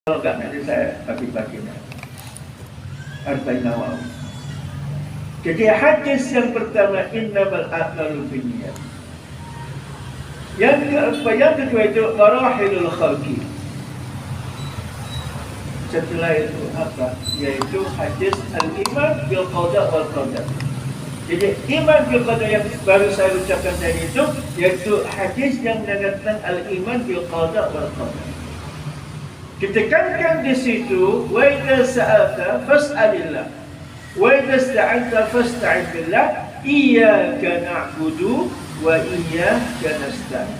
Kalau enggak nanti saya bagi-baginya. Arba'in Nawawi. Jadi hadis yang pertama innamal a'malu binniyat. Yang kedua itu marahilul khalqi. Setelah itu apa? Yaitu hadis al-iman bil qada wal qadar. Jadi iman bil qada yang baru saya ucapkan tadi itu yaitu hadis yang menyatakan al-iman bil qada wal qadar. Ditekankan di situ wa idza sa'alta fas'alillah wa idza ista'anta fasta'in billah iyyaka na'budu wa iyyaka nasta'in.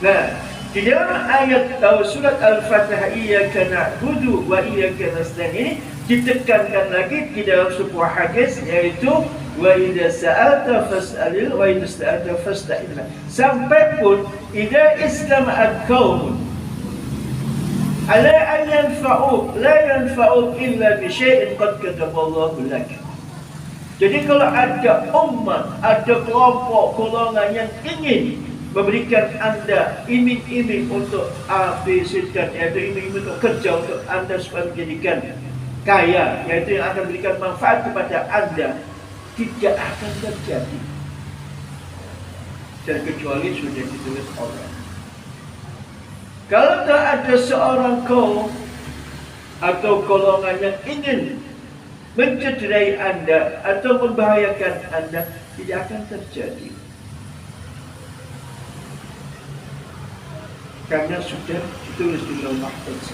Nah, di dalam ayat surat Al-Fatihah iyyaka na'budu wa iyyaka nasta'in ini ditekankan lagi di dalam sebuah hadis yaitu wa idza sa'alta fas'alil wa idza ista'anta fasta'in billah. Sampai pun idza istama'at qaumun ala an yanfa'uk la yanfa'uk illa bi syai'in qad kataballahu lak. Jadi kalau ada umat, ada kelompok golongan yang ingin memberikan Anda iming-iming untuk ABC-kan, yaitu iming-iming untuk kerja untuk Anda supaya menjadikan kaya, yaitu yang akan memberikan manfaat kepada Anda, tidak akan terjadi. Dan kecuali sudah ditulis Allah. Kalau tak ada seorang kaum atau golongan yang ingin mencederai Anda atau membahayakan Anda, tidak akan terjadi. Karena sudah ditulis di Lauh Mahfuz.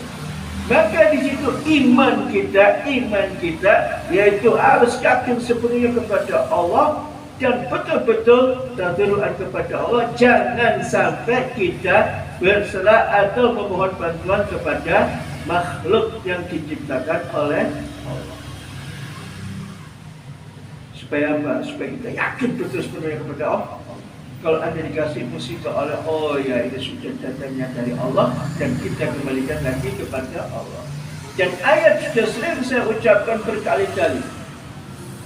Maka di situ iman kita yaitu harus yakin sepenuhnya kepada Allah dan betul-betul tadarruan kepada Allah. Jangan sampai kita berserah atau memohon bantuan kepada makhluk yang diciptakan oleh Allah. Supaya apa? Supaya kita yakin betul sepenuhnya kepada Allah. Kalau Anda dikasih musibah oleh oh ya ini sudah datangnya dari Allah dan kita kembalikan lagi kepada Allah. Dan ayat sudah sering saya ucapkan berkali-kali.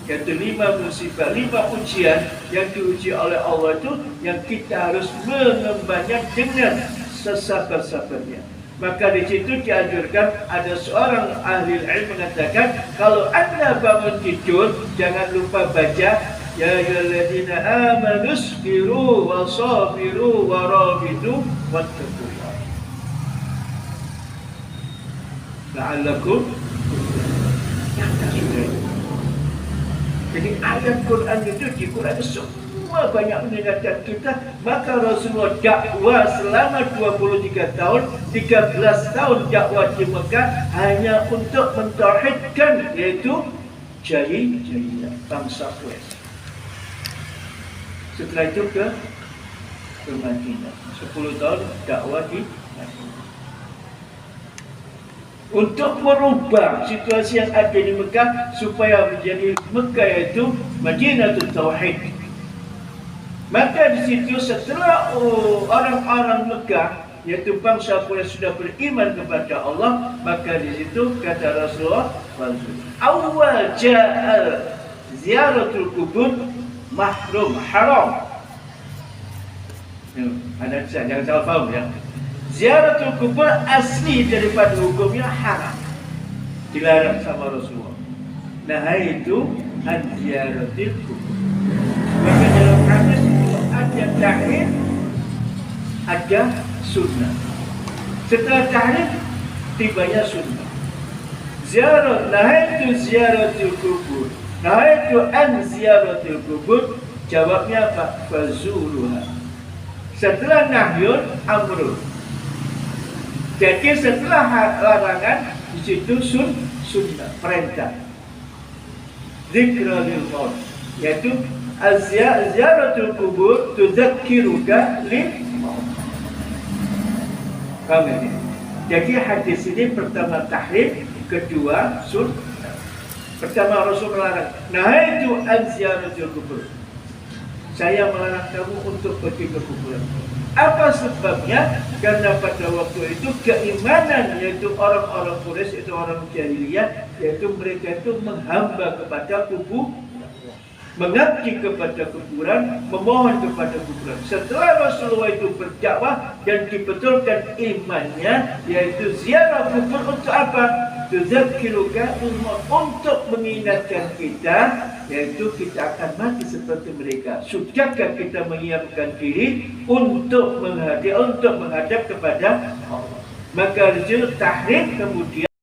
Yaitu 5 musibah, 5 ujian yang diuji oleh Allah itu yang kita harus mengembannya dengan sesabar-sabarnya. Maka di situ dianjurkan ada seorang ahli ilmu mengatakan kalau Anda bangun tidur jangan lupa baca ya ayyuhalladzina amanu sabiru wa sabiru wa rabitu wattaqullah la'allakum tahtadun. Jadi ayat Quran itu di Quran semua banyak mengingatkan kita. Maka Rasulullah dakwah selama 23 tahun, 13 tahun dakwah di Mekah hanya untuk mentauhidkan yaitu jahiliyah, bangsa Quraisy. Setelah itu ke Madinah 10 tahun dakwah di Madinah untuk merubah situasi yang ada di Mekah supaya menjadi Mekah yaitu Madinatul Tauhid. Maka di situ setelah orang-orang Mekah yaitu bangsa Quraisy sudah beriman kepada Allah, maka di situ kata Rasulullah awal ja'al ziyaratul kubur mahrum haram. Anda jangan salah faham ya. Ziaratul kubur asli daripada hukumnya haram, dilarang sama Rasulullah. Nah itu ziaratul kubur. Maka dalam hadis itu ada tahrim, ada sunnah. Setelah tahrim tibanya sunnah. Ziarah, nah itu ziaratul kubur. Nah itu ziaratul kubur. Jawabnya apa? Fazuruha. Setelah nahyun amrun. Jadi setelah larangan di situ sunnah, perintah. Zikra lil maut, yaitu ziaratul kubur tudzakkiruka lil maut. Paham ini? Jadi hadis ini pertama tahrim, kedua sunnah. Pertama Rasul melarang. Nah itu ziaratul kubur. Saya melarang kamu untuk pergi ke kuburan. Apa sebabnya? Karena pada waktu itu keimanan yaitu orang-orang Quraisy itu orang jahiliyah, yaitu mereka itu menghamba kepada kubur. mengabdi kepada kuburan, memohon kepada kuburan. Setelah Rasulullah itu berdakwah dan dibetulkan imannya, yaitu ziarah kubur untuk apa? Tudzakiruka untuk mengingatkan kita, yaitu kita akan mati seperti mereka. Sudahkah kita menyiapkan diri untuk menghadap kepada Allah? Maka Tahrir kemudian